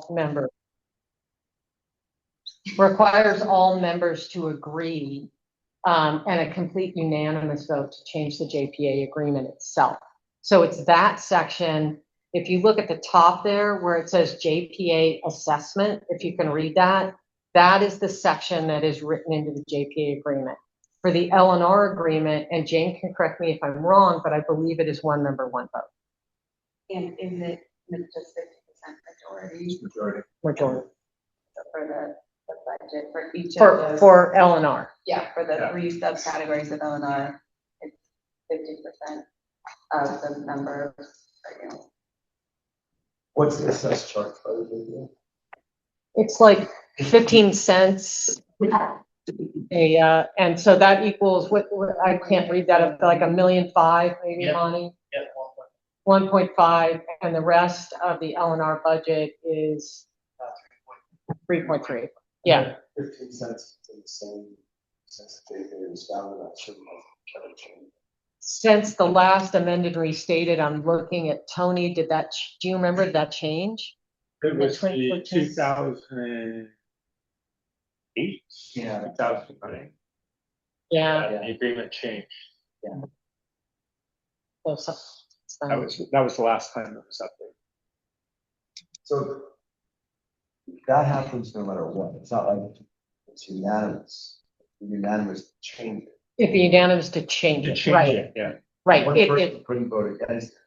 all members. Requires all members to agree and a complete unanimous vote to change the JPA agreement itself. So it's that section. If you look at the top there where it says JPA assessment, if you can read that, that is the section that is written into the JPA agreement. For the L&R agreement, and Jane can correct me if I'm wrong, but I believe it is one member, one vote. And is it just 50% majority? Majority. So for the budget for each of those. For L&R. Yeah, for the 3 subcategories of L&R, it's 50% of the members. What's the assessed charge by the JPA? It's like 15 cents. And so that equals what I can't read that, like $1.5 million, maybe, Monty? Yeah, 1.5, and the rest of the L&R budget is 3.3. Yeah. 15 cents is the same since the JPA was founded. That shouldn't have changed. Since the last amended restated, I'm looking at Tony. Do you remember that change? It was the 2008. Yeah. 2009. Yeah. The agreement changed. That was the last time it was updated. So that happens no matter what. It's not like it's unanimous. It's unanimous to change it. If the unanimous to change it, right? It, yeah. Right. One person couldn't vote against it.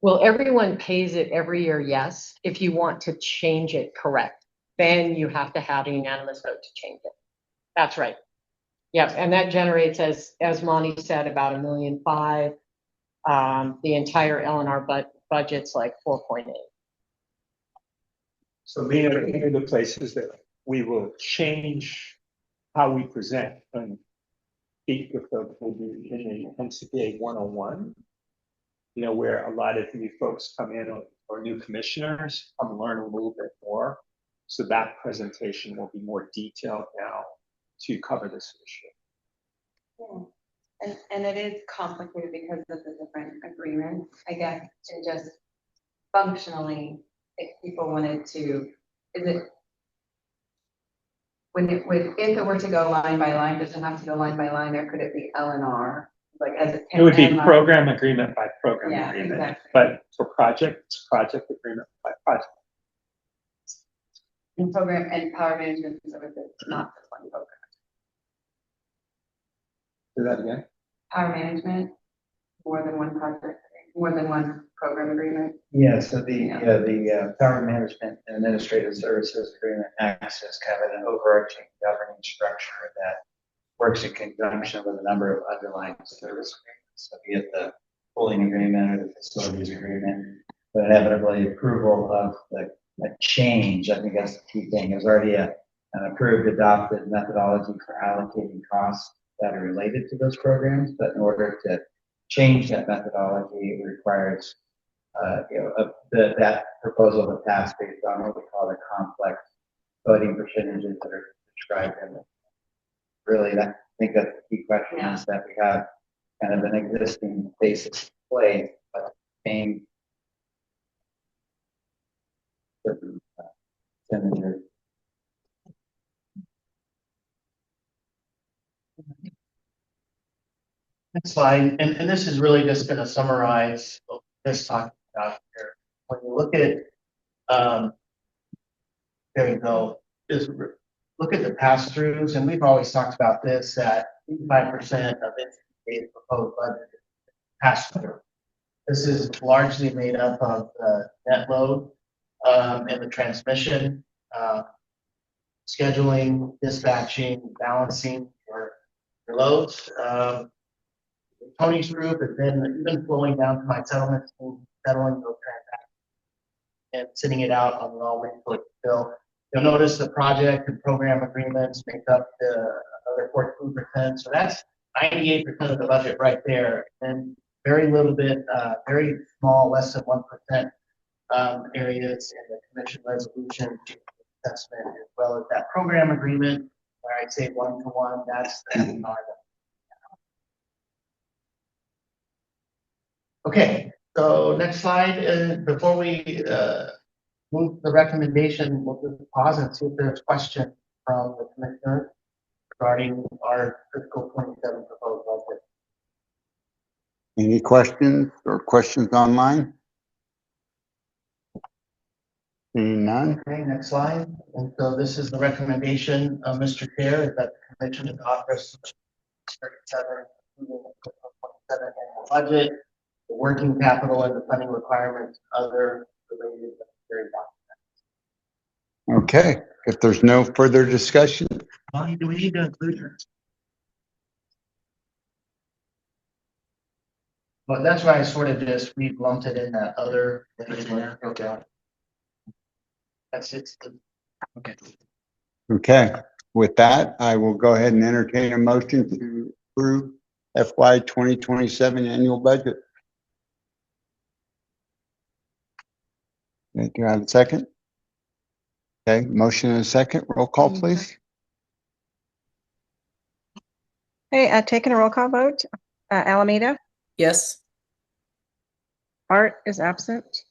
Well, everyone pays it every year, yes. If you want to change it, correct. Then you have to have a unanimous vote to change it. That's right. Yep, and that generates, as Monty said, about $1.5 million. The entire L&R budget's like 4.8. So these are the places that we will change how we present and speak with folks will be in the NCPA 101, you know, where a lot of new folks come in or new commissioners come learn a little bit more. So that presentation will be more detailed now to cover this issue. Yeah. And it is complicated because of the different agreements, I guess, and just functionally, if people wanted to, if it were to go line by line, does it have to go line by line, or could it be L&R? Like as it would be program agreement by program agreement, exactly. but for project, it's project agreement by project. And program and power management services, not just one program. Do that again. Power management, more than one project, more than one program agreement. Yeah, so the power management and administrative services agreement acts as kind of an overarching governing structure that works in conjunction with a number of underlying service agreements. So be it the pooling agreement or the facilities agreement, but inevitably approval of a change, I think that's the key thing. There's already an approved, adopted methodology for allocating costs that are related to those programs, but in order to change that methodology, it requires that proposal to pass based on what we call the complex voting percentages that are described in it. Really, I think that's the key question, is that we have kind of an existing basis in place, but paying certain percentages. Next slide, and this is really just going to summarize what we're just talking about here. When you look at, there you go, just look at the pass-throughs, and we've always talked about this, that 85% of NCPA's proposed budget is pass-through. This is largely made up of the net load and the transmission, scheduling, dispatching, balancing your loads. Tony's group has been even flowing down to my settlement team, settling those transactions and sending it out on the all waiting for it to fill. You'll notice the project and program agreements make up the other 14%. So that's 98% of the budget right there. And very little bit, very small, less than 1% areas in the commission resolution assessment, as well as that program agreement, where I'd say 1-to-1, that's the Okay, So next slide, before we move the recommendation, we'll just pause and see if there's questions from the commissioner regarding our fiscal 27 proposed budget. Any questions or questions online? Seeing none? Okay, next slide. And so this is the recommendation of Mr. Chair, is that the commission adopt 37, approving the fiscal 27 annual budget, the working capital and the funding requirements, other related necessary documents. Okay, if there's no further discussion, Bonnie, do we need to include her? Well, that's why I sort of just, we lumped it in that other. Okay. That's it. Okay. okay. With that, I will go ahead and entertain a motion to approve FY 2027 annual budget. Okay, do I have a second? Okay, motion and a second. Roll call, please. Okay, taking a roll call vote. Alameda, Yes. Art is absent.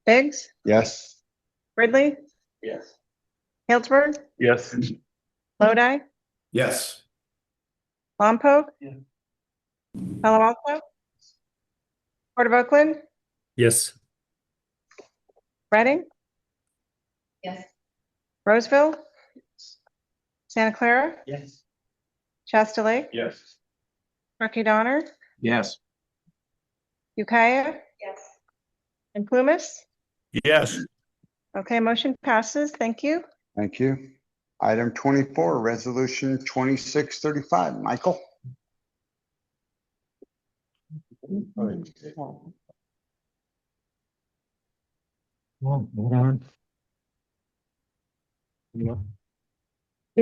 Biggs, Yes. Ridley, Yes. Healdsburg, Yes. Lodi, Yes. Lompoc, Yeah. Palo Alto, Port of Oakland, Yes. Reading, Yes. Roseville, Santa Clara, Yes. Shasta Lake, Yes. Rocky Donner, Yes. Ukiah, Yes. and Plumas. Yes. Okay, motion passes. Thank you. Thank you. Item 24, resolution 2635. Michael? Good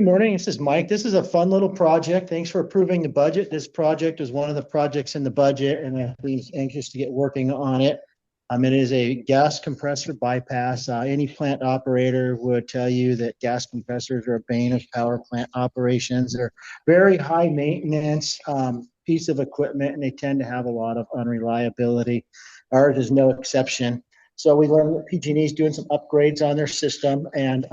morning, this is Mike. This is a fun little project. Thanks for approving the budget. This project is one of the projects in the budget and I'm anxious to get working on it. It is a gas compressor bypass. Any plant operator would tell you that gas compressors are a bane of power plant operations. They're very high maintenance piece of equipment and they tend to have a lot of unreliability. Ours is no exception. So we learned that PG&E is doing some upgrades on their system and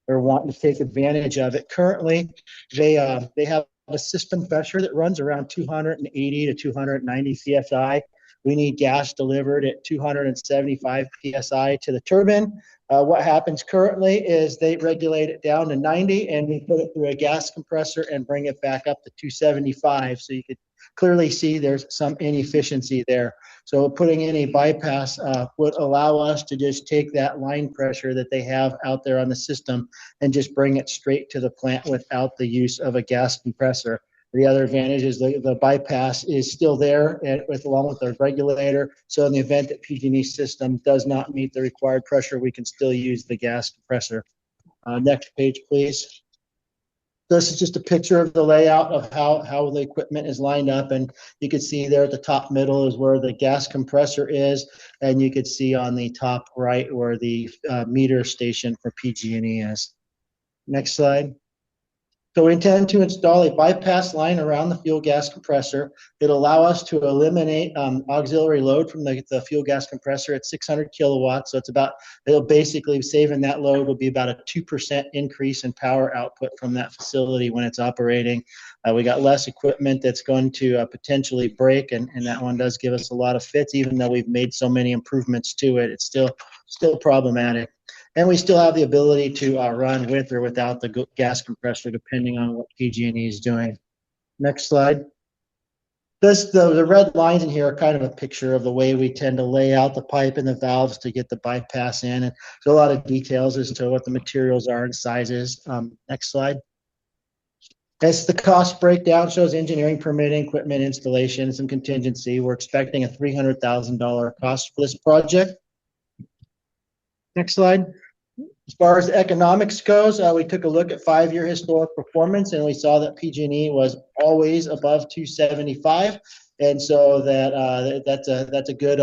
they're wanting to take advantage of it. Currently, they have a system pressure that runs around 280 to 290 psi. We need gas delivered at 275 psi to the turbine. What happens currently is they regulate it down to 90 and we put it through a gas compressor and bring it back up to 275. So you could clearly see there's some inefficiency there. So putting in a bypass would allow us to just take that line pressure that they have out there on the system and just bring it straight to the plant without the use of a gas compressor. The other advantage is the bypass is still there along with our regulator. So in the event that PG&E system does not meet the required pressure, we can still use the gas compressor. Next page, please. This is just a picture of the layout of how the equipment is lined up. And you can see there at the top middle is where the gas compressor is. And you can see on the top right where the meter station for PG&E is. Next slide. So we intend to install a bypass line around the fuel gas compressor. It'll allow us to eliminate auxiliary load from the fuel gas compressor at 600 kilowatts. So it'll basically saving that load will be about a 2% increase in power output from that facility when it's operating. We got less equipment that's going to potentially break, and that one does give us a lot of fits, even though we've made so many improvements to it. It's still problematic. And we still have the ability to run with or without the gas compressor, depending on what PG&E is doing. Next slide. The red lines in here are kind of a picture of the way we tend to lay out the pipe and the valves to get the bypass in. And there's a lot of details as to what the materials are and sizes. Next slide. As the cost breakdown shows engineering, permitting, equipment installation, and some contingency. We're expecting a $300,000 cost for this project. Next slide. As far as the economics goes, we took a look at 5-year historic performance and we saw that PG&E was always above 275. And so that's a good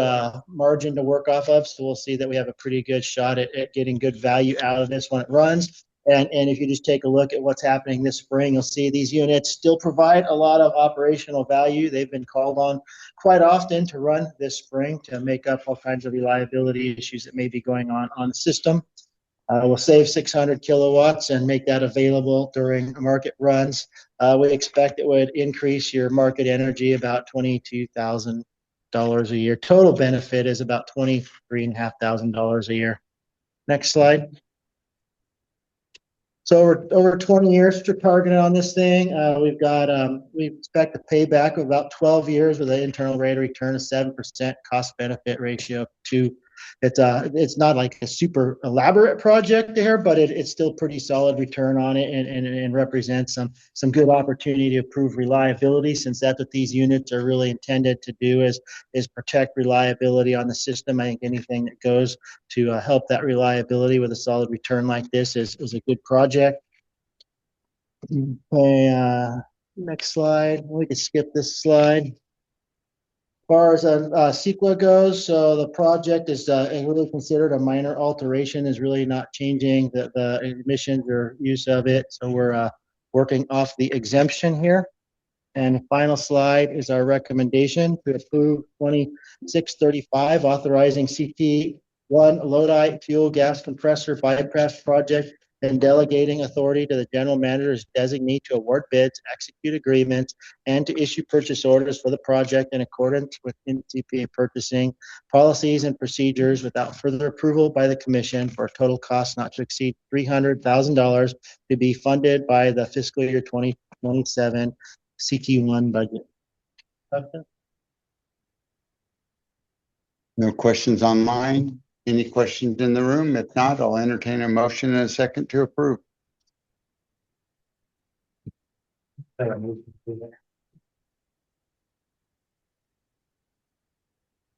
margin to work off of. So we'll see that we have a pretty good shot at getting good value out of this when it runs. And if you just take a look at what's happening this spring, you'll see these units still provide a lot of operational value. They've been called on quite often to run this spring to make up all kinds of reliability issues that may be going on the system. We'll save 600 kilowatts and make that available during market runs. We expect it would increase your market energy about $22,000 a year. Total benefit is about $23,500 a year. Next slide. So over 20 years to target on this thing. We expect a payback of about 12 years with an internal rate of return of 7%, cost benefit ratio of 2. It's not like a super elaborate project there, but it's still pretty solid return on it and represents some good opportunity to improve reliability, since that's what these units are really intended to do is protect reliability on the system. I think anything that goes to help that reliability with a solid return like this is a good project. Okay, next slide. We can skip this slide. As far as CEQA goes, so the project is really considered a minor alteration, is really not changing the emissions or use of it. So we're working off the exemption here. And the final slide is our recommendation to approve 2635, authorizing CT1 Lodi fuel gas compressor bypass project and delegating authority to the general manager's designee to award bids, execute agreements, and to issue purchase orders for the project in accordance with NCPA purchasing policies and procedures without further approval by the commission for a total cost not to exceed $300,000 to be funded by the fiscal year 2027 CT1 budget. No questions online? Any questions in the room? If not, I'll entertain a motion and a second to approve.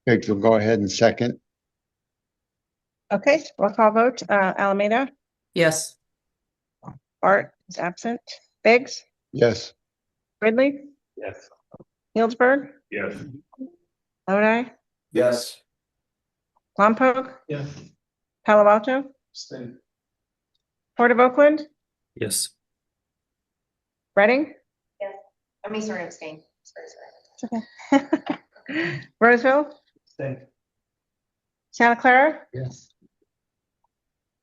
Okay, so go ahead and second. Okay, roll call vote. Alameda, Yes. Bart is absent. Biggs, Yes. Ridley, Yes. Healdsburg, Yes. Lodi, Yes. Lompoc, Yes. Palo Alto, Port of Oakland, Yes. Reading, Let me sort of abstain. Roseville, Santa Clara, Yes.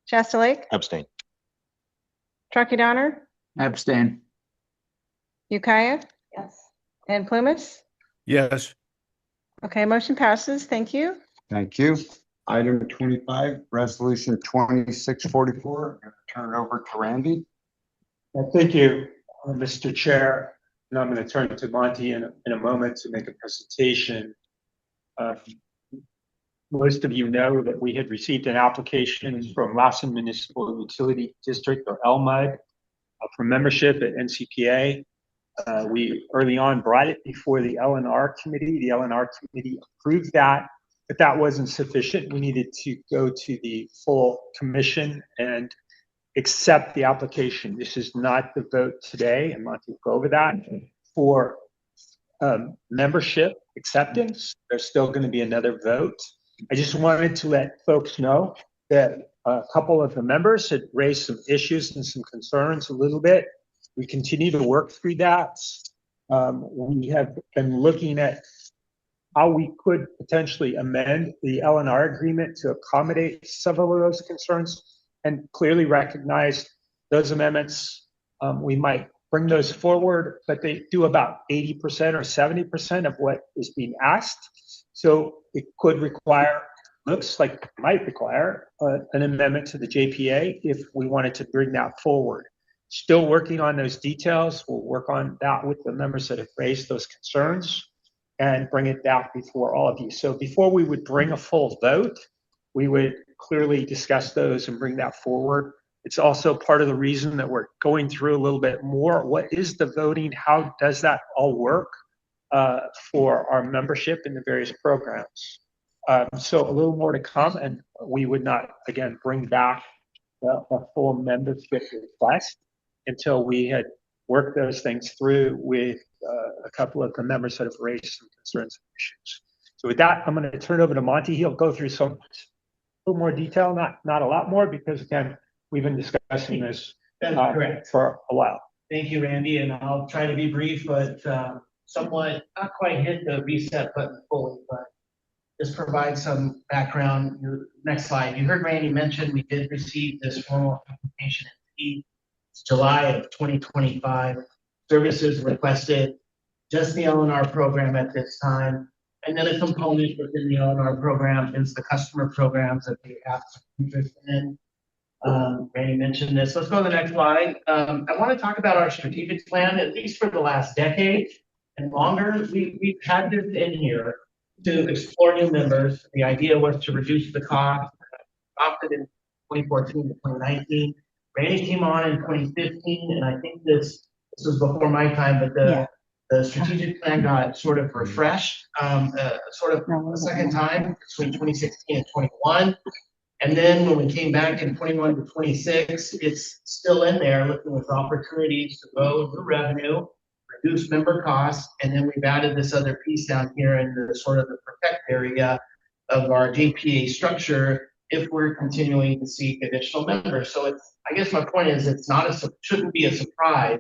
Shasta Lake, Abstain. Truckee Donner, Abstain. Ukiah, Yes. and Plumas. Yes. Okay, motion passes. Thank you. Thank you. Item 25, resolution 2644. I'm going to turn it over to Randy. Thank you, Mr. Chair. And I'm going to turn to Monty in a moment to make a presentation. Most of you know that we had received an application from Lassen Municipal Utility District, or LMUD, for membership at NCPA. We early on brought it before the L&R committee. The L&R committee approved that, but that wasn't sufficient. We needed to go to the full commission and accept the application. This is not the vote today, and Monty will go over that. For membership acceptance, there's still going to be another vote. I just wanted to let folks know that a couple of the members had raised some issues and some concerns a little bit. We continue to work through that. We have been looking at how we could potentially amend the L&R agreement to accommodate several of those concerns, and clearly recognize those amendments. We might bring those forward, but they do about 80% or 70% of what is being asked. So it could require, looks like it might require an amendment to the JPA if we wanted to bring that forward. Still working on those details. We'll work on that with the members that have raised those concerns and bring it back before all of you. So before we would bring a full vote, we would clearly discuss those and bring that forward. It's also part of the reason that we're going through a little bit more. What is the voting? How does that all work for our membership in the various programs? So a little more to come, and we would not, again, bring back a full membership request until we had worked those things through with a couple of the members that have raised some concerns and issues. So with that, I'm going to turn it over to Monty. He'll go through some a little more detail, not a lot more, because again, We've been discussing this That's correct. for a while. Thank you, Randy, and I'll try to be brief, but somewhat, not quite hit the reset button fully, but just provide some background. Next slide. You heard Randy mention we did receive this formal application in July of 2025. Services requested, just the L&R program at this time, and then a component within the L&R program is the customer programs that they have some interest in. Randy mentioned this. Let's go to the next slide. I want to talk about our strategic plan, at least for the last decade and longer. We've had this in here to explore new members. The idea was to reduce the cost. Adopted in 2014 to 2019. Randy came on in 2015, and I think this was before my time, but the strategic plan got sort of refreshed, sort of a second time between 2016 and 21. And then when we came back in 21 to 26, it's still in there looking with opportunities to grow the revenue, reduce member costs, and then we've added this other piece down here in the sort of the protect area of our JPA structure if we're continuing to seek additional members. So it's, I guess my point is, it's not shouldn't be a surprise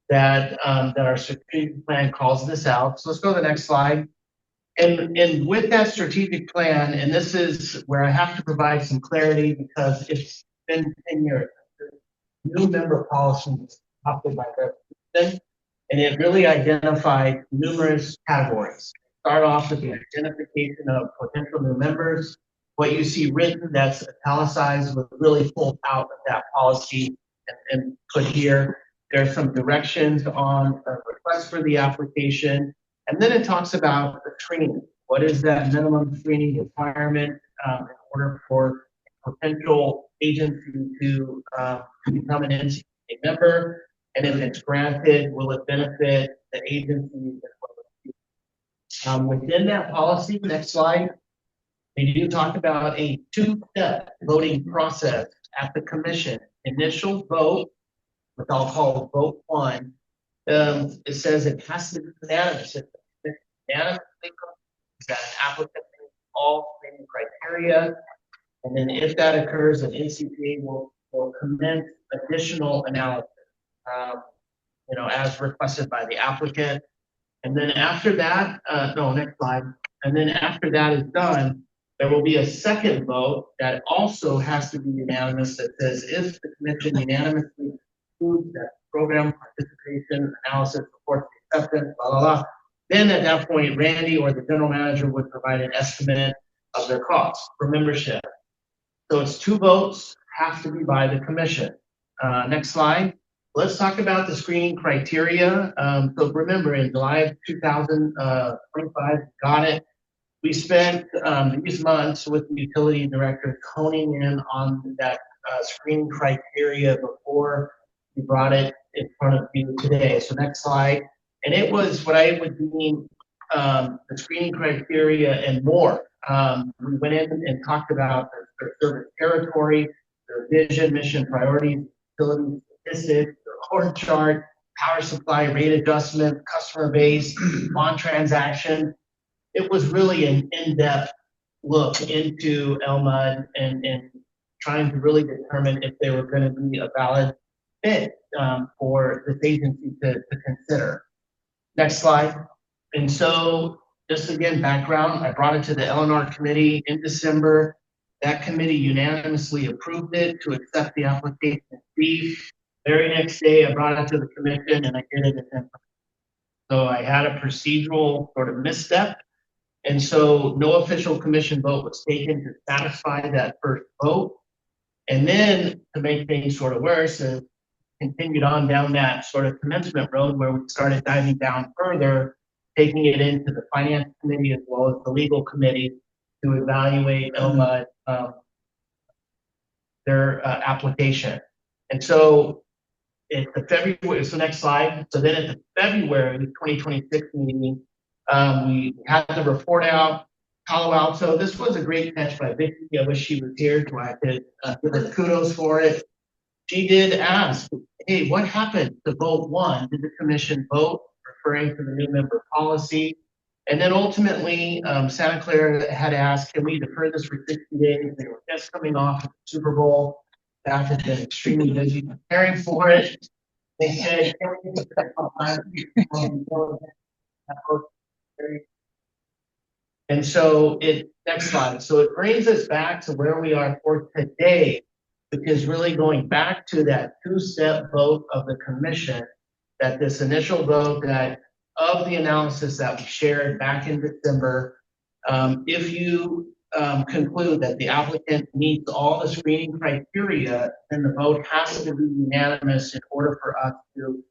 that that our strategic plan calls this out. So let's go to the next slide. And with that strategic plan, and this is where I have to provide some clarity because it's been 10 years. New member policy was adopted by Representative, and it really identified numerous categories. Start off with the identification of potential new members. What you see written that's italicized was really pulled out of that policy and put here. There's some directions on a request for the application. And then it talks about the screening. What is that minimum screening requirement in order for a potential agency to become an NCPA member? And if it's granted, will it benefit the agency? Within that policy, next slide, they do talk about a two-step voting process at the commission. Initial vote, which I'll call vote one. It says it has to be unanimous. If it's unanimously that an applicant meets all screening criteria, and then if that occurs, an NCPA will commence additional analysis, as requested by the applicant. And then after that, next slide. And then after that is done, there will be a second vote that also has to be unanimous that says if the commission unanimously approves that program participation analysis reports acceptance, blah, blah, blah. Then at that point, Randy or the general manager would provide an estimate of their costs for membership. So it's two votes have to be by the commission. Next slide. Let's talk about the screening criteria. So remember, in July of 2025, got it. We spent these months with the utility director honing in on that screening criteria before we brought it in front of you today. So next slide. And it was what I would deem the screening criteria and more. We went in and talked about their service territory, their vision, mission, priorities, utility statistics, their org chart, power supply, rate adjustment, customer base, bond transaction. It was really an in-depth look into LMUD and trying to really determine if they were going to be a valid fit for this agency to consider. Next slide. And so just again, background, I brought it to the L&R committee in December. That committee unanimously approved it to accept the application fee. Very next day, I brought it to the commission and I did it again. So I had a procedural sort of misstep. And so no official commission vote was taken to satisfy that first vote. And then to make things sort of worse, continued on down that sort of commencement road where we started diving down further, taking it into the finance committee as well as the legal committee to evaluate their application. And so at the February, so next slide. So then at the February 2026 meeting, we had the report out. Palo Alto, this was a great catch by Vicky. I wish she was here so I could give her kudos for it. She did ask, hey, what happened to vote one? Did the commission vote, referring to the new member policy? And then ultimately, Santa Clara had asked, can we defer this for 60 days? They were just coming off of the Super Bowl. Staff has been extremely busy preparing for it. They said. And so next slide. So it brings us back to where we are for today, which is really going back to that two-step vote of the commission, that this initial vote that of the analysis that we shared back in December, if you conclude that the applicant meets all the screening criteria, then the vote has to be unanimous in order for us to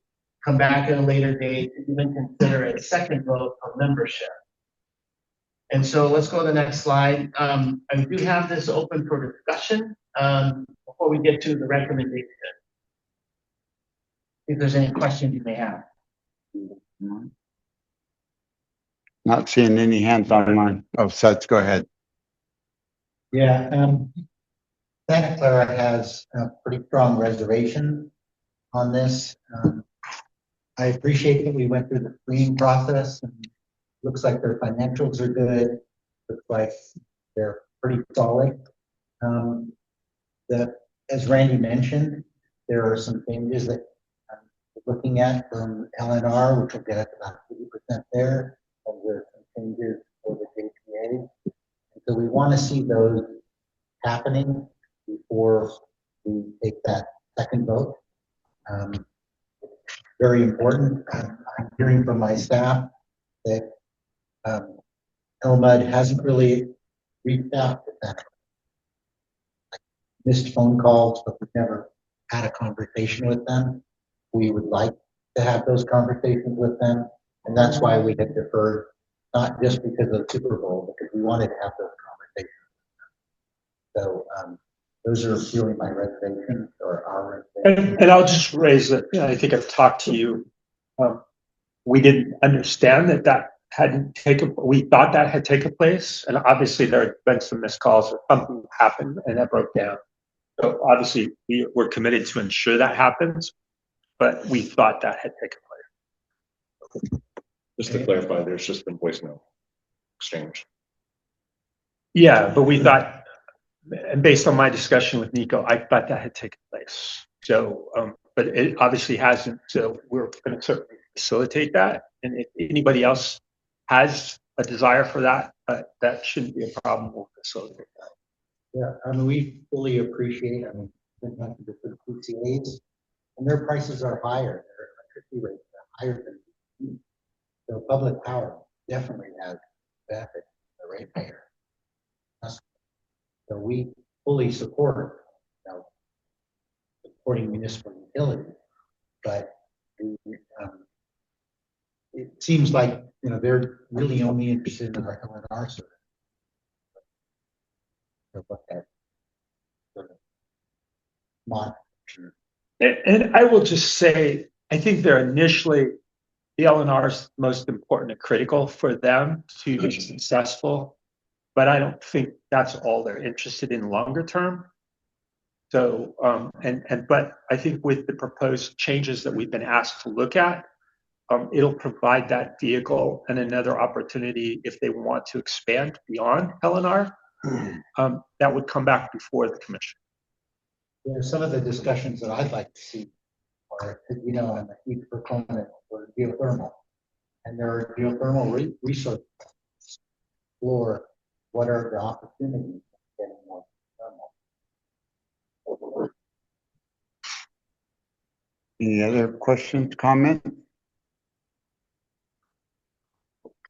come back at a later date and even consider a second vote for membership. And so let's go to the next slide. I do have this open for discussion before we get to the recommendation. If there's any questions you may have. Not seeing any hands on mine. Oh, Seth, go ahead. Yeah, Santa Clara has a pretty strong reservation on this. I appreciate that we went through the screening process, and looks like their financials are good. Looks like they're pretty solid. As Randy mentioned, there are some changes that we're looking at from LNR, which will get us about 80% there, and there's some changes for the JPA. And so we want to see those happening before we take that second vote. Very important. I'm hearing from my staff that LMUD hasn't really reached out to them. Missed phone calls, but we've never had a conversation with them. We would like to have those conversations with them, and that's why we had deferred, not just because of the Super Bowl, because we wanted to have those conversations. So those are really my reservations, or our reservations. And I'll just raise it. I think I've talked to you. We didn't understand that hadn't taken. We thought that had taken place, and obviously there had been some missed calls or something happened, and that broke down. So obviously we're committed to ensure that happens, but we thought that had taken place. Just to clarify, there's just been voicemail exchange. Yeah, but we thought, and based on my discussion with Nico, I thought that had taken place. So, but it obviously hasn't. So we're going to certainly facilitate that. And if anybody else has a desire for that, that shouldn't be a problem. We'll facilitate that. Yeah, I mean, we fully appreciate, been talking to the PCAs, and their prices are higher, their electricity rates are higher than, so public power definitely has benefit to the ratepayer. So we fully support, supporting municipal utilities, but it seems like, they're really only interested in our LNR service. And I will just say, I think they're initially, the LNR is most important and critical for them to be successful, but I don't think that's all they're interested in longer term. So, but I think with the proposed changes that we've been asked to look at, it'll provide that vehicle and another opportunity if they want to expand beyond LNR, that would come back before the commission. Some of the discussions that I'd like to see are, I'm a huge proponent for geothermal, and there are geothermal resources. Explore what are the opportunities of getting more thermal. Any other questions, comments?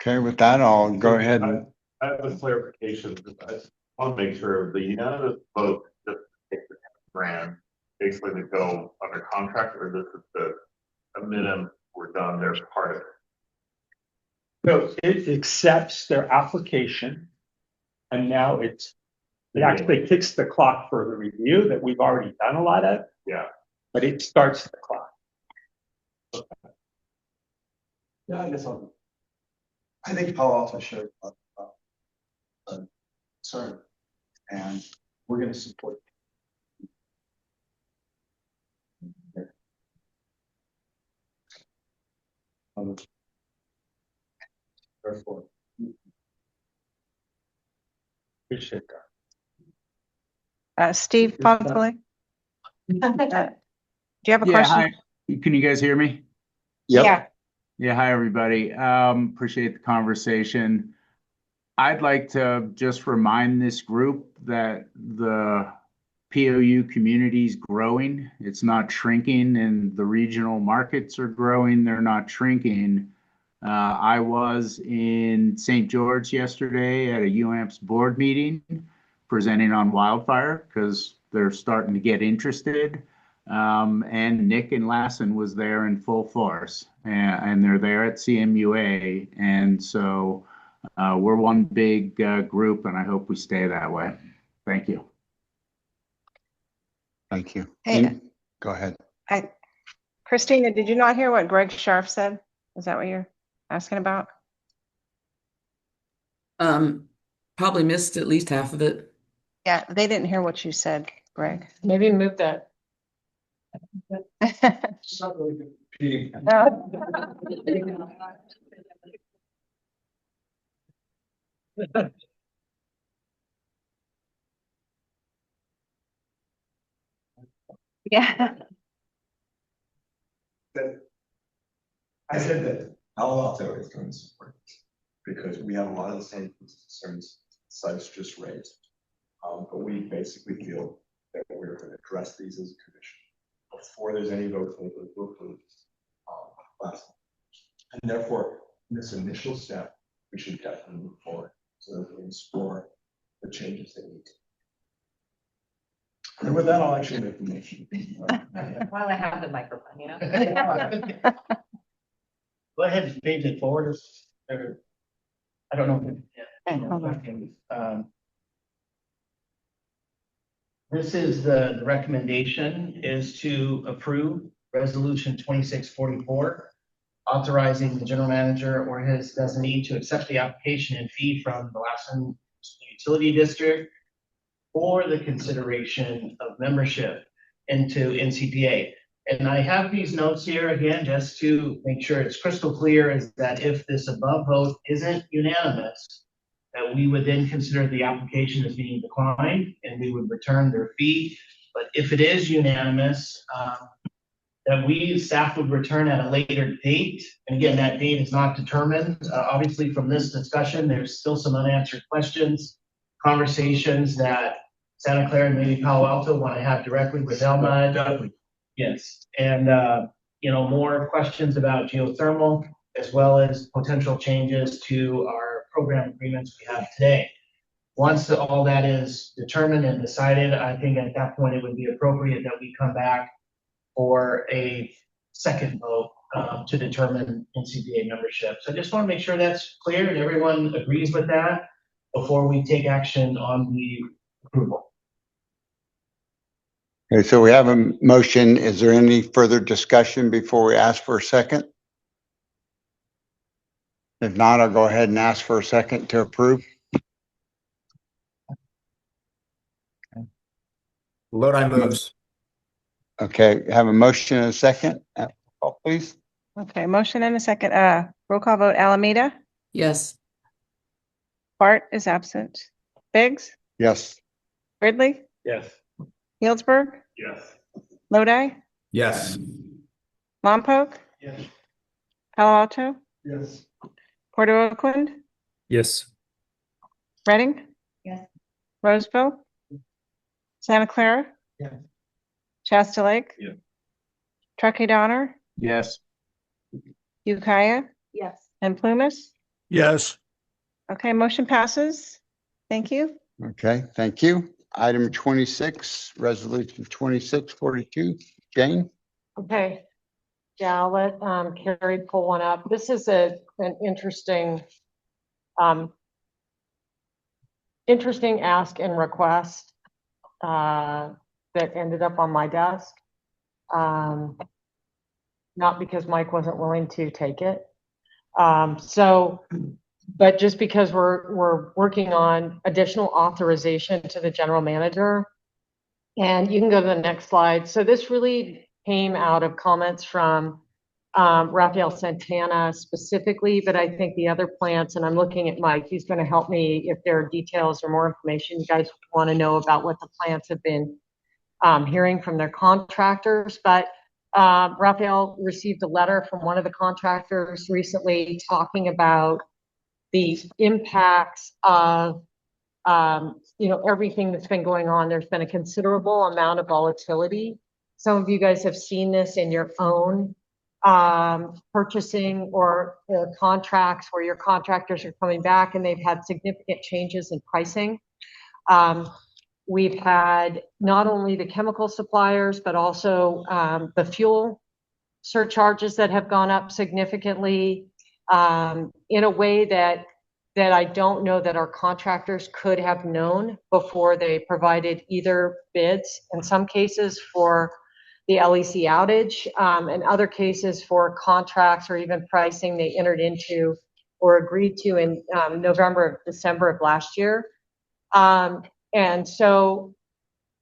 Okay, with that, I'll go ahead and. I have a clarification. I want to make sure the unanimous vote just to take the $10,000, basically to go under contract, or this is a minimum, we're done, there's part of it. So it accepts their application, and now it actually kicks the clock for the review that we've already done a lot of. Yeah. But it starts the clock. Okay. Yeah, I think Palo Alto shared concern, and we're going to support. Therefore, Appreciate that. Steve Ponsley. Do you have a Yeah, question? hi. Can you guys hear me? Yep. Yeah. Yeah, hi, everybody. Appreciate the conversation. I'd like to just remind this group that the POU community is growing. It's not shrinking, and the regional markets are growing. They're not shrinking. I was in St. George yesterday at a UAMPS board meeting presenting on wildfire because they're starting to get interested. And Nick and Lassen was there in full force, and they're there at CMUA. And so we're one big group, and I hope we stay that way. Thank you. Thank you. Hey. Go ahead. Christina, did you not hear what Greg Scharf said? Is that what you're asking about? Probably missed at least half of it. Yeah, they didn't hear what you said, Greg. Maybe move that. Yeah. I said that Palo Alto is going to support this because we have a lot of the same concerns sites just raised. But we basically feel that we're going to address these as a commission before there's any vote for the last. And therefore, in this initial step, we should definitely move forward so that we can explore the changes that need. And with that, I'll actually make the motion. While I have the microphone, you know. Go ahead and page it forward. I don't know. Okay, hold on. This is the recommendation is to approve resolution 2644, authorizing the general manager or his designee to accept the application and fee from the Lassen Utility District for the consideration of membership into NCPA. And I have these notes here again, just to make sure it's crystal clear, is that if this above vote isn't unanimous, that we would then consider the application as being declined and we would return their fee. But if it is unanimous, that we, staff, would return at a later date. And again, that date is not determined. Obviously from this discussion, there's still some unanswered questions, conversations that Santa Clara and maybe Palo Alto want to have directly with Elmud. Yes, and more questions about geothermal as well as potential changes to our program agreements we have today. Once all that is determined and decided, I think at that point it would be appropriate that we come back for a second vote to determine NCPA membership. So I just want to make sure that's clear and everyone agrees with that before we take action on the approval. Okay, so we have a motion. Is there any further discussion before we ask for a second? If not, I'll go ahead and ask for a second to approve. Lodi moves. Okay, have a motion and a second. Call, please. Okay, motion and a second. Roll call vote. Alameda. Yes. Bart is absent. Biggs. Yes. Ridley. Yes. Healdsburg. Yes. Lodi. Yes. Lompoc. Yes. Palo Alto. Yes. Port Oakland. Yes. Reading. Yes. Roseville. Santa Clara. Yes. Shasta Lake. Yeah. Truckee Donner. Yes. Ukiah. Yes. And Plumas. Yes. Okay, motion passes. Thank you. Okay, thank you. Item 26, resolution 2642. Jane? Okay. Yeah, I'll let Carrie pull one up. This is an interesting ask and request that ended up on my desk. Not because Mike wasn't willing to take it. But just because we're working on additional authorization to the general manager. And you can go to the next slide. So this really came out of comments from Rafael Santana specifically, but I think the other plants, and I'm looking at Mike, he's going to help me if there are details or more information you guys want to know about what the plants have been hearing from their contractors. But Raphael received a letter from one of the contractors recently talking about the impacts of everything that's been going on. There's been a considerable amount of volatility. Some of you guys have seen this in your own purchasing or contracts where your contractors are coming back and they've had significant changes in pricing. We've had not only the chemical suppliers, but also the fuel surcharges that have gone up significantly in a way that I don't know that our contractors could have known before they provided either bids, in some cases for the LEC outage, in other cases for contracts or even pricing they entered into or agreed to in November or December of last year. And so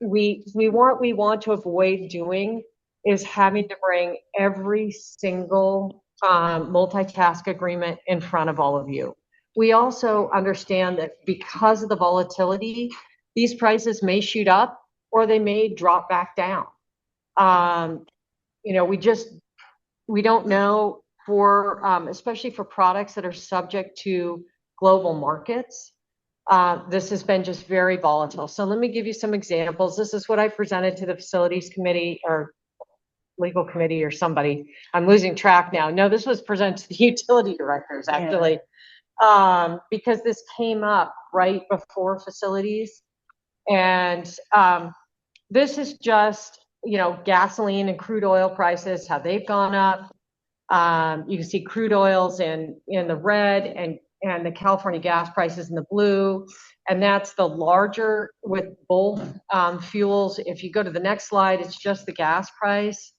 we want to avoid doing is having to bring every single multitask agreement in front of all of you. We also understand that because of the volatility, these prices may shoot up or they may drop back down. We don't know for, especially for products that are subject to global markets. This has been just very volatile. So let me give you some examples. This is what I presented to the facilities committee or legal committee or somebody. I'm losing track now. No, this was presented to the utility directors actually, because this came up right before facilities. And this is just, gasoline and crude oil prices, how they've gone up. You can see crude oils in the red and the California gas prices in the blue. And that's the larger with both fuels. If you go to the next slide, it's just the gas price.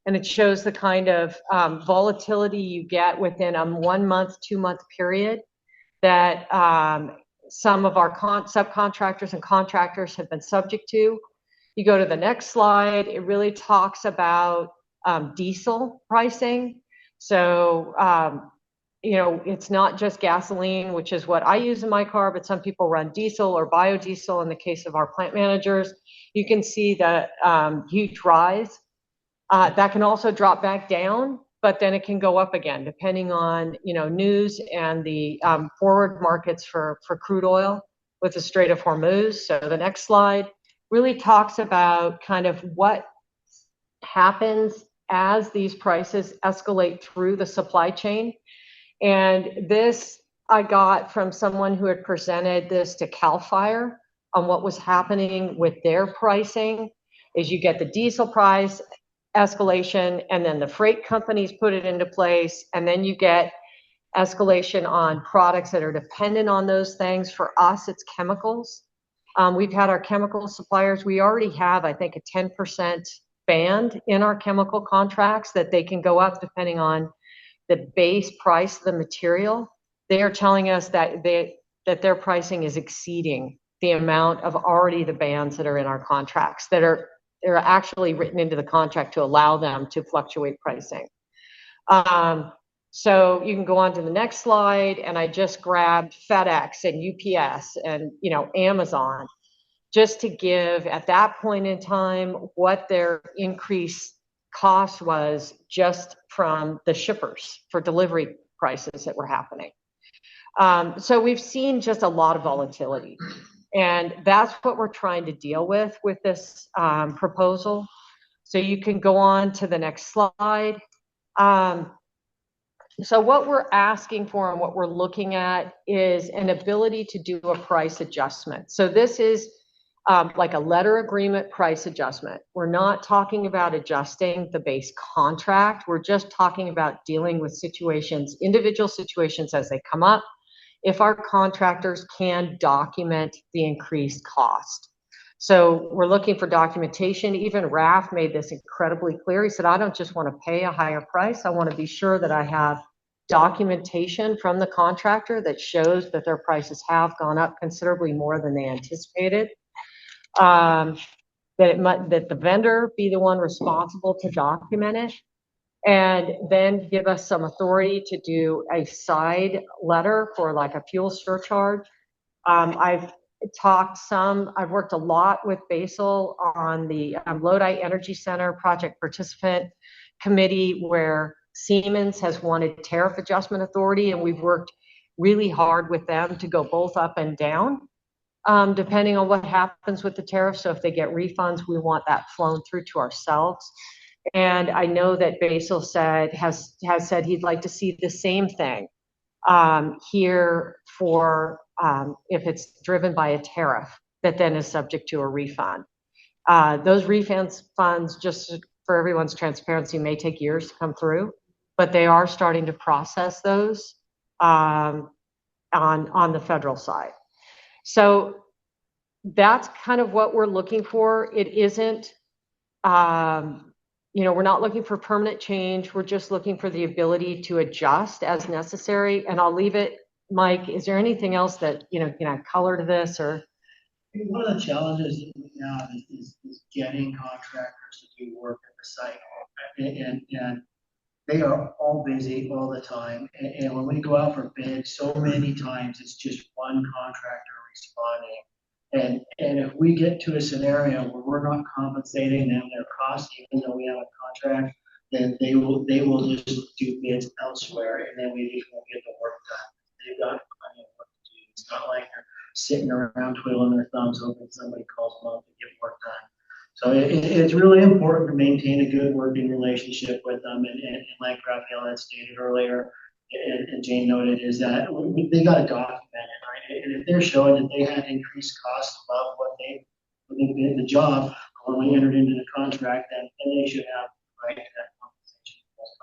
And it shows the kind of volatility you get within a 1 month, 2 month period that some of our subcontractors and contractors have been subject to. You go to the next slide, it really talks about diesel pricing. So, it's not just gasoline, which is what I use in my car, but some people run diesel or biodiesel in the case of our plant managers. You can see the huge rise. That can also drop back down, but then it can go up again, depending on, news and the forward markets for crude oil with the Strait of Hormuz. So the next slide really talks about kind of what happens as these prices escalate through the supply chain. And this I got from someone who had presented this to CAL FIRE on what was happening with their pricing. Is you get the diesel price escalation, and then the freight companies put it into place, and then you get escalation on products that are dependent on those things. For us, it's chemicals. We've had our chemical suppliers. We already have, I think, a 10% band in our chemical contracts that they can go up depending on the base price of the material. They are telling us that their pricing is exceeding the amount of already the bands that are in our contracts that are actually written into the contract to allow them to fluctuate pricing. So you can go on to the next slide, and I just grabbed FedEx and UPS and Amazon just to give at that point in time what their increased cost was just from the shippers for delivery prices that were happening. So we've seen just a lot of volatility. And that's what we're trying to deal with this proposal. So you can go on to the next slide. So what we're asking for and what we're looking at is an ability to do a price adjustment. So this is like a letter agreement price adjustment. We're not talking about adjusting the base contract. We're just talking about dealing with situations, individual situations as they come up, if our contractors can document the increased cost. So we're looking for documentation. Even RAF made this incredibly clear. He said, I don't just want to pay a higher price. I want to be sure that I have documentation from the contractor that shows that their prices have gone up considerably more than they anticipated. That the vendor be the one responsible to document it, and then give us some authority to do a side letter for like a fuel surcharge. I've talked some, I've worked a lot with Basil on the Lodi Energy Center project participant committee, where Siemens has wanted tariff adjustment authority, and we've worked really hard with them to go both up and down, depending on what happens with the tariff. So if they get refunds, we want that flown through to ourselves. And I know that Basil has said he'd like to see the same thing here for if it's driven by a tariff that then is subject to a refund. Those refunds funds, just for everyone's transparency, may take years to come through, but they are starting to process those on the federal side. So that's kind of what we're looking for. It isn't, we're not looking for permanent change. We're just looking for the ability to adjust as necessary. And I'll leave it, Mike, is there anything else that, can add color to this or? One of the challenges that we have is getting contractors to do work at the site. And they are all busy all the time. And when we go out for bid, so many times it's just one contractor responding. And if we get to a scenario where we're not compensating them their costs, even though we have a contract, then they will just do bids elsewhere, and then we just won't get the work done. They've got plenty of work to do. It's not like they're sitting around twiddling their thumbs hoping somebody calls them up to get work done. So it's really important to maintain a good working relationship with them. And like Raphael had stated earlier, and Jane noted, is that they got to document it, right? And if they're showing that they had increased costs above what they did in the job when we entered into the contract, then they should have the right to that compensation for those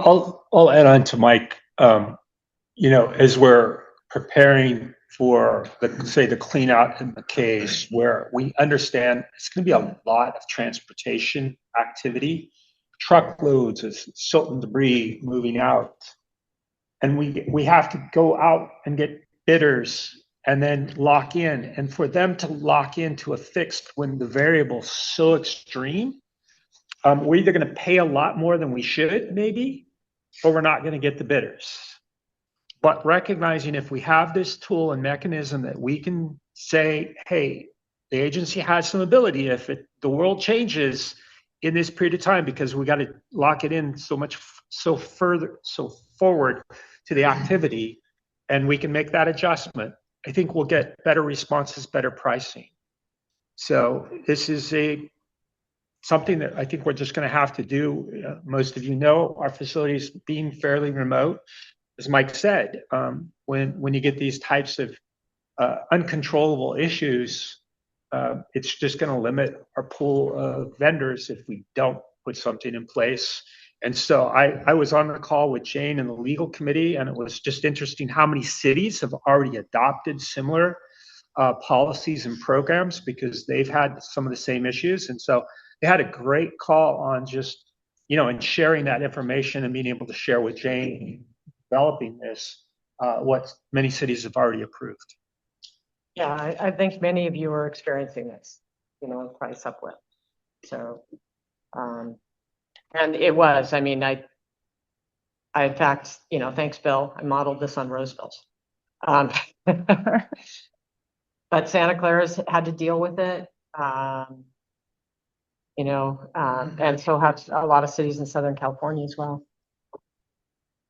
costs. I'll add on to Mike. As we're preparing for the clean out in the case, where we understand it's going to be a lot of transportation activity, truckloads of silt and debris moving out, and we have to go out and get bidders and then lock in. And for them to lock into a fixed when the variable's so extreme, we're either going to pay a lot more than we should, maybe, or we're not going to get the bidders. But recognizing if we have this tool and mechanism that we can say, hey, the agency has some ability, if the world changes in this period of time, because we got to lock it in so forward to the activity, and we can make that adjustment, I think we'll get better responses, better pricing. So this is something that I think we're just going to have to do. Most of you know our facilities being fairly remote. As Mike said, when you get these types of uncontrollable issues, it's just going to limit our pool of vendors if we don't put something in place. And so I was on the call with Jane and the legal committee, and it was just interesting how many cities have already adopted similar policies and programs, because they've had some of the same issues. And so they had a great call on just, and sharing that information and being able to share with Jane, developing this, what many cities have already approved. Yeah, I think many of you are experiencing this, price uplift. So, and it was, I in fact, thanks, Bill, I modeled this on Roseville's. But Santa Clara's had to deal with it, and so have a lot of cities in Southern California as well.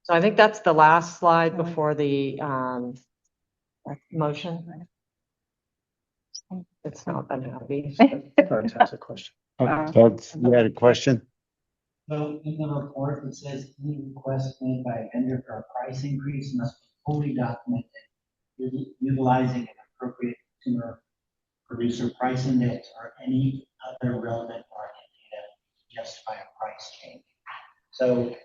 So I think that's the last slide before the motion. It's not that heavy. That's a question. Doug, you had a question? So in the report, it says any request made by a vendor for a price increase must be fully documented, utilizing an appropriate consumer producer price index or any other relevant market data to justify a price change. So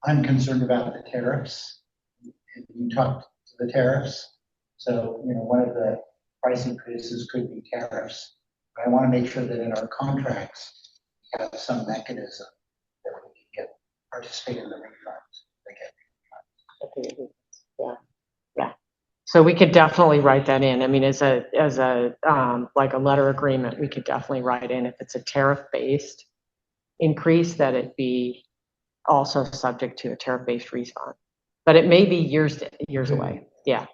I'm concerned about the tariffs. You talked to the tariffs. So, one of the price increases could be tariffs. But I want to make sure that in our contracts, we have some mechanism that we can participate in the refunds. Yeah. So we could definitely write that in. As a like a letter agreement, we could definitely write in if it's a tariff-based increase, that it be also subject to a tariff-based refund. But it may be years away. Yeah.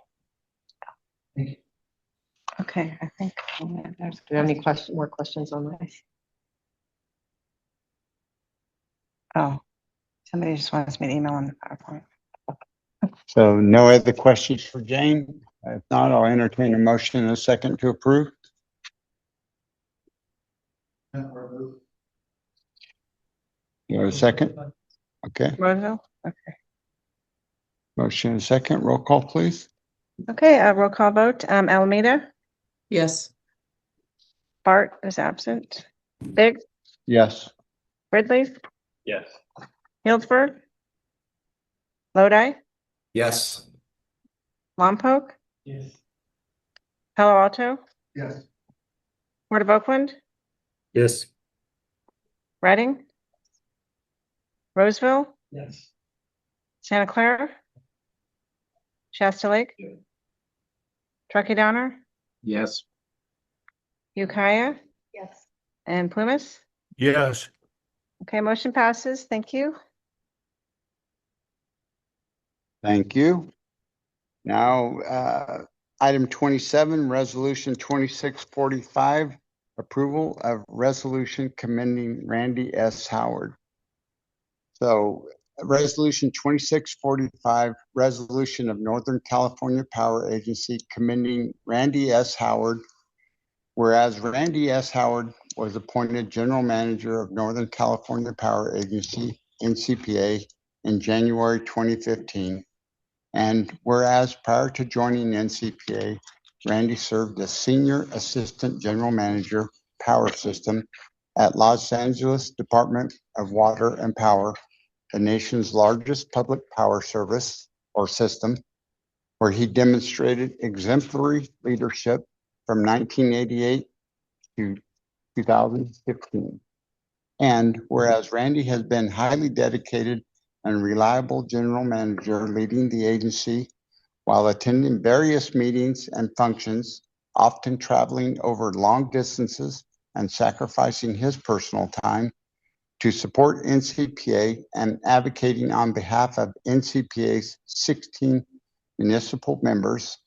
Okay, I think. Do you have any more questions on this? Oh, somebody just wants me to email on the PowerPoint. So no other questions for Jane? If not, I'll entertain a motion in a second to approve. You have a second? Okay, Roseville? Okay. motion in a second. Roll call, please. Okay, roll call vote. Alameda, Yes. Bart is absent. Biggs, Yes. Ridley, Yes. Healdsburg, Lodi, Yes. Lompoc, Yes. Palo Alto, Yes. Port of Oakland, Yes. Reading, Roseville, Yes. Santa Clara, Shasta Lake, Truckee Downer, Yes. Ukiah, Yes. and Plumas. Yes. Okay, motion passes. Thank you. Thank you. Now, item 27, resolution 2645, approval of resolution commending Randy S. Howard. So resolution 2645, resolution of Northern California Power Agency commending Randy S. Howard. Whereas Randy S. Howard was appointed general manager of Northern California Power Agency, NCPA, in January 2015. And whereas prior to joining NCPA, Randy served as Senior Assistant General Manager, Power System at Los Angeles Department of Water and Power, the nation's largest public power service or system, where he demonstrated exemplary leadership from 1988 to 2015. And whereas Randy has been highly dedicated and reliable general manager leading the agency while attending various meetings and functions, often traveling over long distances and sacrificing his personal time to support NCPA and advocating on behalf of NCPA's 16 municipal members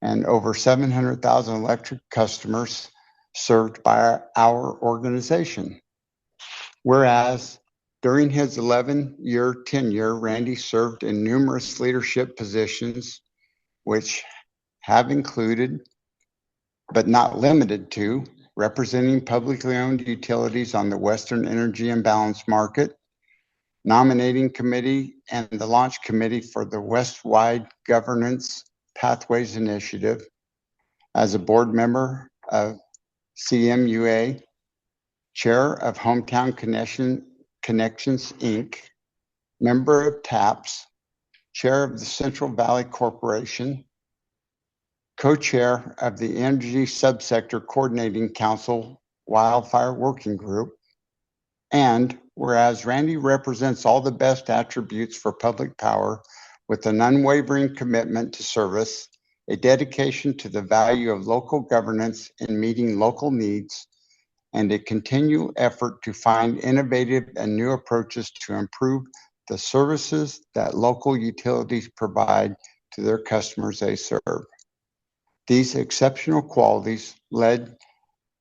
and over 700,000 electric customers served by our organization. Whereas during his 11-year tenure, Randy served in numerous leadership positions, which have included, but not limited to, representing publicly owned utilities on the Western Energy Imbalance Market, nominating committee and the launch committee for the West-Wide Governance Pathways Initiative, as a board member of CMUA, chair of Hometown Connections, Inc., member of TAPS, chair of the Central Valley Corporation, co-chair of the Energy Subsector Coordinating Council Wildfire Working Group, and whereas Randy represents all the best attributes for public power with an unwavering commitment to service, a dedication to the value of local governance in meeting local needs, and a continual effort to find innovative and new approaches to improve the services that local utilities provide to their customers they serve. These exceptional qualities led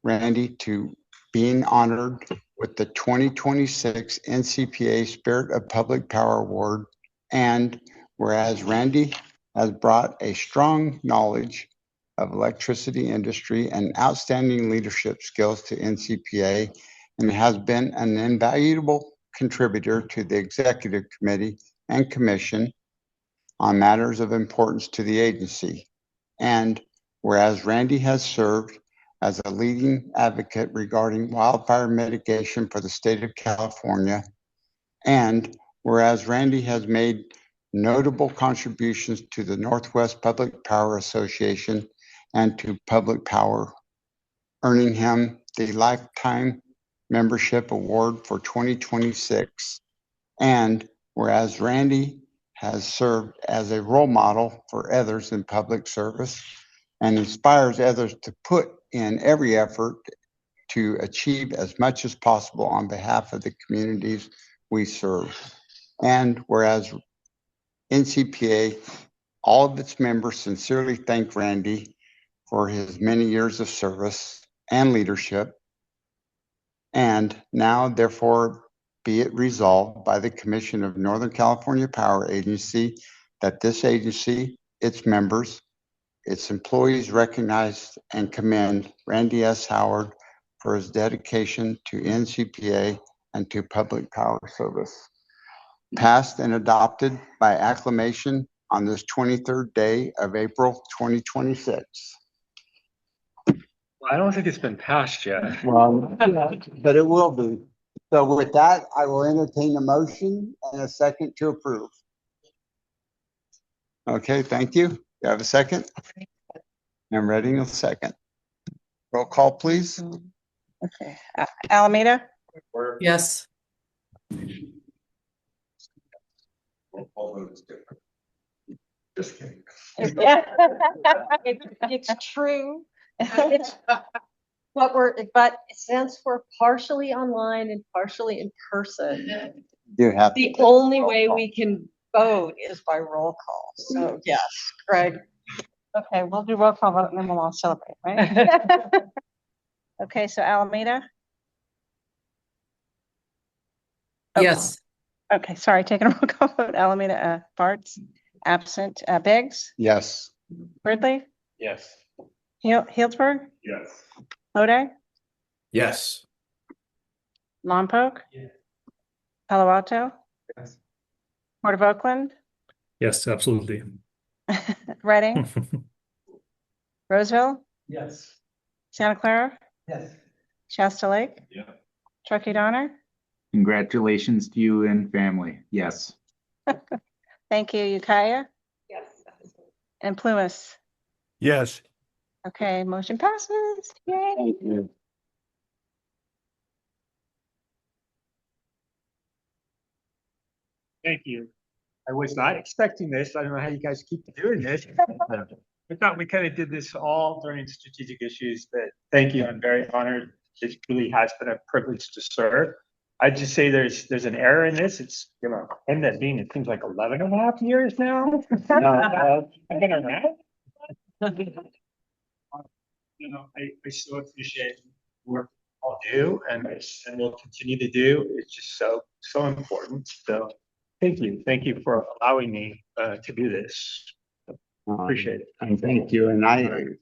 Randy to being honored with the 2026 NCPA Spirit of Public Power Award. And whereas Randy has brought a strong knowledge of electricity industry and outstanding leadership skills to NCPA and has been an invaluable contributor to the executive committee and commission on matters of importance to the agency. And whereas Randy has served as a leading advocate regarding wildfire mitigation for the state of California, and whereas Randy has made notable contributions to the Northwest Public Power Association and to public power, earning him the Lifetime Membership Award for 2026. And whereas Randy has served as a role model for others in public service and inspires others to put in every effort to achieve as much as possible on behalf of the communities we serve. And whereas NCPA, all of its members sincerely thank Randy for his many years of service and leadership. And now therefore be it resolved by the Commission of Northern California Power Agency that this agency, its members, its employees recognize and commend Randy S. Howard for his dedication to NCPA and to public power service. Passed and adopted by acclamation on this 23rd day of April 2026. Well, I don't think it's been passed yet. Well, but it will be. So with that, I will entertain a motion and a second to approve. Okay, thank you. You have a second? I'm ready in a second. Roll call, please. Okay, Alameda, Yes. All votes different. Just kidding. It's true. But since we're partially online and partially in person, You have. the only way we can vote is by roll call. So yes, Greg. okay, we'll do roll call vote and then we'll all celebrate, right? Okay, so Alameda, Yes. okay, sorry, taking a roll call vote, Alameda, Bartz, absent, Biggs, Yes. Ridley, Yes. Healdsburg, Yes. Lode, Yes. Lompoc, Yes. Palo Alto, Yes. Port of Oakland, Yes, absolutely. Reading, Roseville, Yes. Santa Clara, Yes. Shasta Lake, Yeah. Truckee Donner. Congratulations to you and family. Yes. Thank you, Ukiah, Yes. and Plumas. Yes. Okay, motion passes. Yay. Thank you. Thank you. I was not expecting this. I don't know how you guys keep doing this. I thought we kind of did this all during strategic issues, but thank you. I'm very honored. It really has been a privilege to serve. I'd just say there's an error in this. It's, ended up being, it seems like 11 and a half years now. I've been around. I so appreciate the work you all do and will continue to do. It's just so important. So thank you for allowing me to do this. Appreciate it. And thank you. And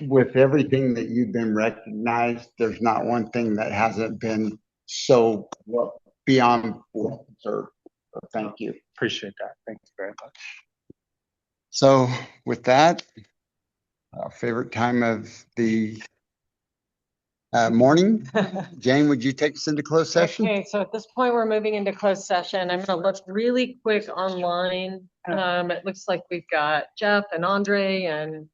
with everything that you've been recognized, there's not one thing that hasn't been so beyond well deserved. So thank you. Appreciate that. Thank you very much. So with that, our favorite time of the morning, Jane, would you take us into closed session? Okay, so at this point, we're moving into closed session. I'm gonna look really quick online. It looks like we've got Jeff and Andre and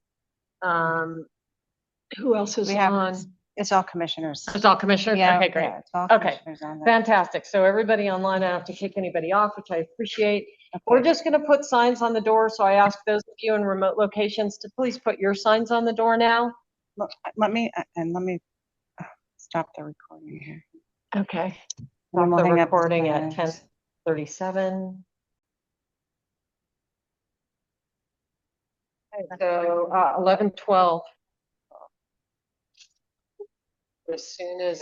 who else is We have, on? it's all commissioners. It's all commissioners? Yeah, Okay, great. yeah, it's all Okay, commissioners on that. fantastic. So everybody online, I don't have to kick anybody off, which I appreciate. We're just gonna put signs on the door. So I ask those of you in remote locations to please put your signs on the door now. Let me stop the recording here. Okay. Then Stop we'll the hang up the recording at signs. 10:37. So 11:12. As soon as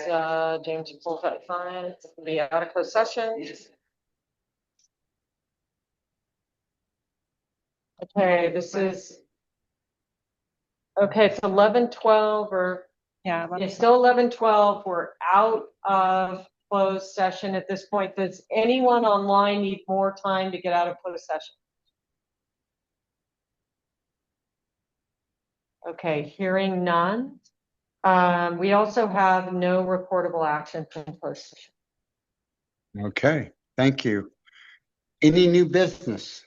James pulls that sign, it's gonna be out of closed session. Okay, this is. Okay, it's 11:12 or Yeah. it's still 11:12. We're out of closed session at this point. Does anyone online need more time to get out of closed session? Okay, hearing none. We also have no reportable action from closed session. Okay, thank you. Any new business?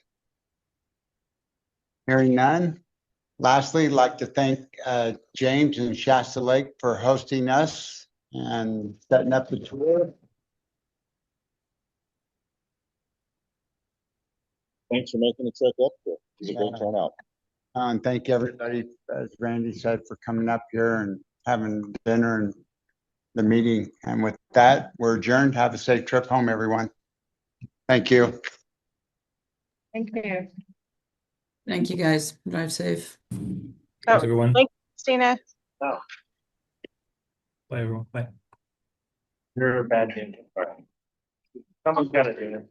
Hearing none. Lastly, I'd like to thank James and Shasta Lake for hosting us and setting up the tour. Thanks for making the trip up there. It was a great Yeah. turnout. And thank everybody, as Randy said, for coming up here and having dinner and the meeting. And with that, we're adjourned. Have a safe trip home, everyone. Thank you. Thank you. Thank you, guys. Drive safe. Thanks, everyone. Thank you, Christina. Oh, Bye, everyone. Bye. you're a bad dude. Someone's got to do it.